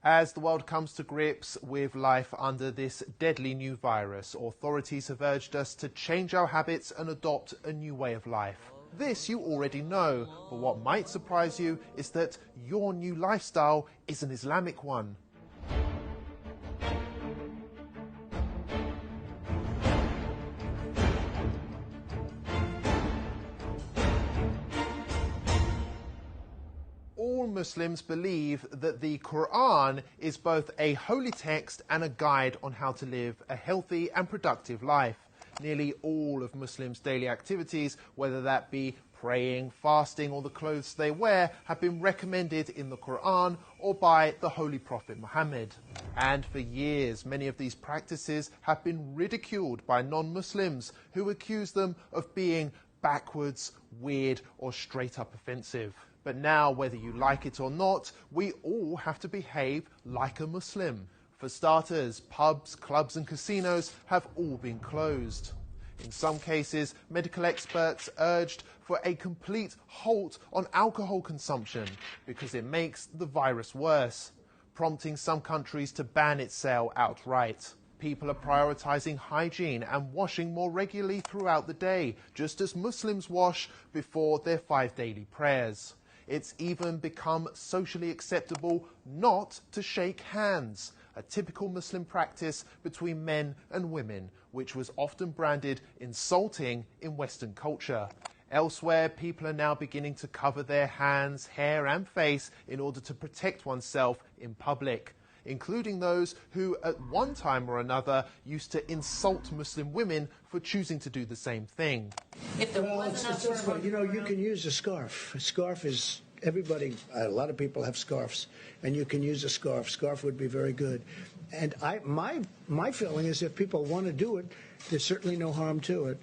As the world comes to grips with life under this deadly new virus, authorities have urged us to change our habits and adopt a new way of life. This you already know, but what might surprise you is that your new lifestyle is an Islamic one. All Muslims believe that the Quran is both a holy text and a guide on how to live a healthy and productive life. Nearly all of Muslims' daily activities, whether that be praying, fasting, or the clothes they wear, have been recommended in the Quran or by the Holy Prophet Muhammad. And for years, many of these practices have been ridiculed by non-Muslims who accuse them of being backwards, weird, or straight up offensive. But now, whether you like it or not, we all have to behave like a Muslim. For starters, pubs, clubs and casinos have all been closed. In some cases, medical experts urged for a complete halt on alcohol consumption because it makes the virus worse, prompting some countries to ban its sale outright. People are prioritizing hygiene and washing more regularly throughout the day, just as Muslims wash before their 5 daily prayers. It's even become socially acceptable not to shake hands, a typical Muslim practice between men and women, which was often branded insulting in Western culture. Elsewhere, people are now beginning to cover their hands, hair and face in order to protect oneself in public, including those who at one time or another used to insult Muslim women for choosing to do the same thing. You can use a scarf. A scarf is, a lot of people have scarves, and you can use a scarf. Scarf would be very good. And my feeling is if people want to do it, there's certainly no harm to it.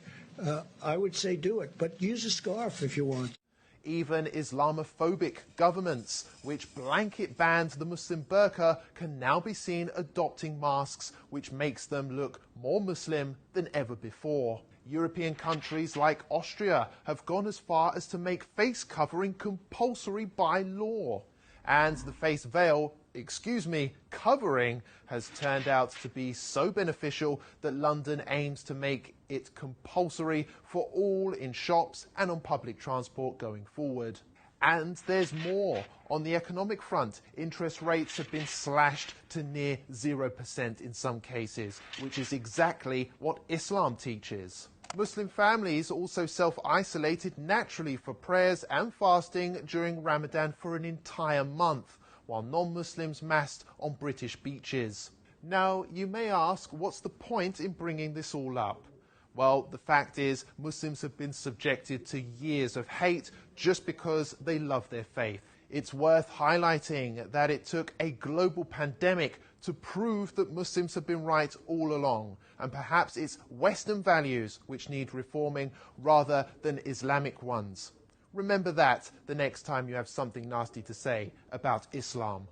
I would say do it, but use a scarf if you want. Even Islamophobic governments, which blanket banned the Muslim burqa, can now be seen adopting masks, which makes them look more Muslim than ever before. European countries like Austria have gone as far as to make face covering compulsory by law. And the face veil, covering, has turned out to be so beneficial that London aims to make it compulsory for all in shops and on public transport going forward. And there's more. On the economic front, interest rates have been slashed to near 0% in some cases, which is exactly what Islam teaches. Muslim families also self-isolated naturally for prayers and fasting during Ramadan for an entire month, while non-Muslims massed on British beaches. Now, you may ask, what's the point in bringing this all up? Well, the fact is, Muslims have been subjected to years of hate just because they love their faith. It's worth highlighting that it took a global pandemic to prove that Muslims have been right all along, and perhaps it's Western values which need reforming rather than Islamic ones. Remember that the next time you have something nasty to say about Islam.